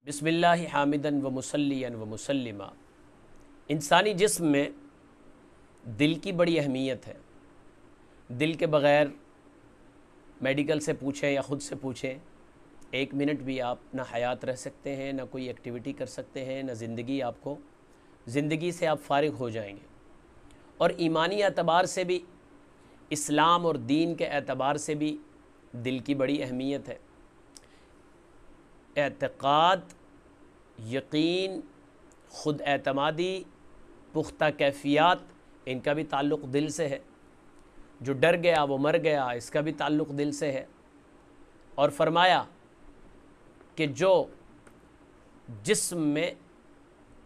بسم اللہ حامدن و مسلیً و مسلمہ۔ انسانی جسم میں دل کی بڑی اہمیت ہے۔ دل کے بغیر میڈیکل سے پوچھیں یا خود سے پوچھیں، 1 منٹ بھی آپ نہ حیات رہ سکتے ہیں، نہ کوئی ایکٹیویٹی کر سکتے ہیں، نہ زندگی سے آپ فارغ ہو جائیں گے۔ اور ایمانی اعتبار سے بھی، اسلام اور دین کے اعتبار سے بھی دل کی بڑی اہمیت ہے۔ اعتقاد، یقین، خود اعتمادی، پختہ کیفیات، ان کا بھی تعلق دل سے ہے۔ جو ڈر گیا وہ مر گیا، اس کا بھی تعلق دل سے ہے۔ اور فرمایا کہ جو جسم میں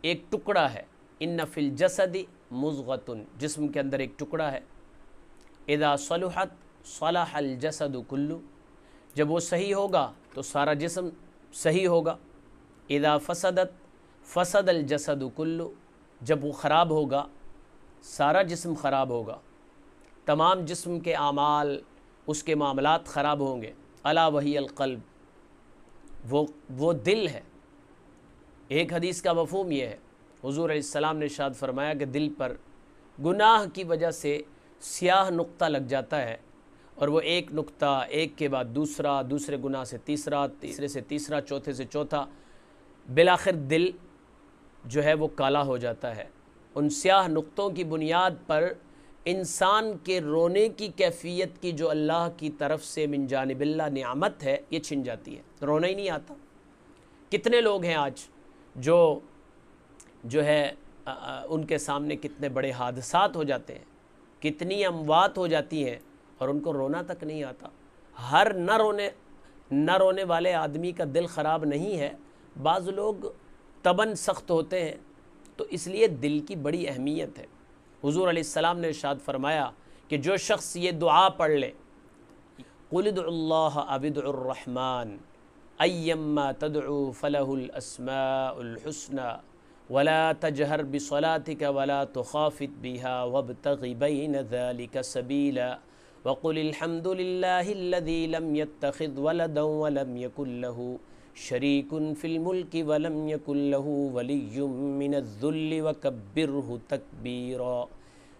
ایک ٹکڑا ہے، ان فی الجسد مضغۃ، جسم کے اندر ایک ٹکڑا ہے، اذا صلحت صلح الجسد کلہ، جب وہ صحیح ہوگا تو سارا جسم صحیح ہوگا۔ اذا فسدت فسد الجسد کلہ، جب وہ خراب ہوگا سارا جسم خراب ہوگا، تمام جسم کے اعمال، اس کے معاملات خراب ہوں گے۔ الا وہی القلب، وہ دل ہے۔ ایک حدیث کا مفہوم یہ ہے، حضور علیہ السلام نے ارشاد فرمایا کہ دل پر گناہ کی وجہ سے سیاہ نقطہ لگ جاتا ہے، اور وہ ایک نقطہ ایک کے بعد دوسرا، دوسرے گناہ سے تیسرا، تیسرے سے تیسرا، چوتھے سے چوتھا، بالآخر دل جو ہے وہ کالا ہو جاتا ہے۔ ان سیاہ نقطوں کی بنیاد پر انسان کے رونے کی کیفیت کی جو اللہ کی طرف سے من جانب اللہ نعمت ہے، یہ چھن جاتی ہے، رونا ہی نہیں آتا۔ کتنے لوگ ہیں آج جو ہے ان کے سامنے کتنے بڑے حادثات ہو جاتے ہیں، کتنی اموات ہو جاتی ہیں، اور ان کو رونا تک نہیں آتا۔ ہر نہ رونے والے آدمی کا دل خراب نہیں ہے، بعض لوگ طبعاً سخت ہوتے ہیں، تو اس لیے دل کی بڑی اہمیت ہے۔ حضور علیہ السلام نے ارشاد فرمایا کہ جو شخص یہ دعا پڑھ لے، قُلِ ادْعُوا اللَّهَ أَوِ ادْعُوا الرَّحْمَٰنَ أَيَّمَّا تَدْعُوا فَلَهُ الْأَسْمَاءُ الْحُسْنَىٰ وَلَا تَجْهَرْ بِصَلَاتِكَ وَلَا تُخَافِتْ بِهَا وَابْتَغِ بَيْنَ ذَلِكَ سَبِيلًا وَقُلِ الْحَمْدُ لِلَّهِ الَّذِي لَمْ يَتَّخِذْ وَلَدًا وَلَمْ يَكُن لَّهُ شَرِيكٌ فِي الْمُلْكِ وَلَمْ يَكُن لَّهُ وَلِيٌّ مِّنَ الذُّلِّ وَكَبِّرْهُ تَكْبِيرًا۔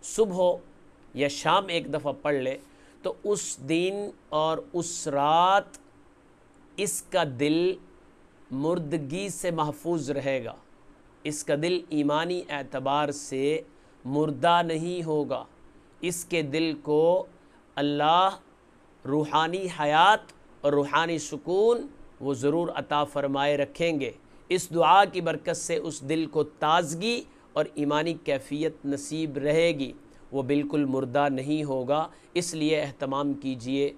صبح یا شام ایک دفعہ پڑھ لے تو اس دن اور اس رات اس کا دل مردگی سے محفوظ رہے گا، اس کا دل ایمانی اعتبار سے مردہ نہیں ہوگا، اس کے دل کو اللہ روحانی حیات اور روحانی سکون وہ ضرور عطا فرمائے رکھیں گے۔ اس دعا کی برکت سے اس دل کو تازگی اور ایمانی کیفیت نصیب رہے گی، وہ بالکل مردہ نہیں ہوگا۔ اس لیے اہتمام کیجئے،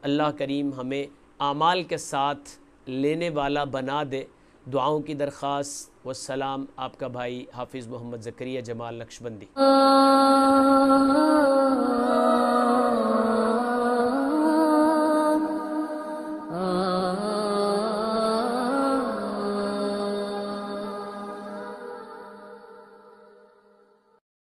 اللہ کریم ہمیں اعمال کے ساتھ لینے والا بنا دے۔ دعاؤں کی درخواست، والسلام، آپ کا بھائی حافظ محمد زکریا جمال نقشبندی۔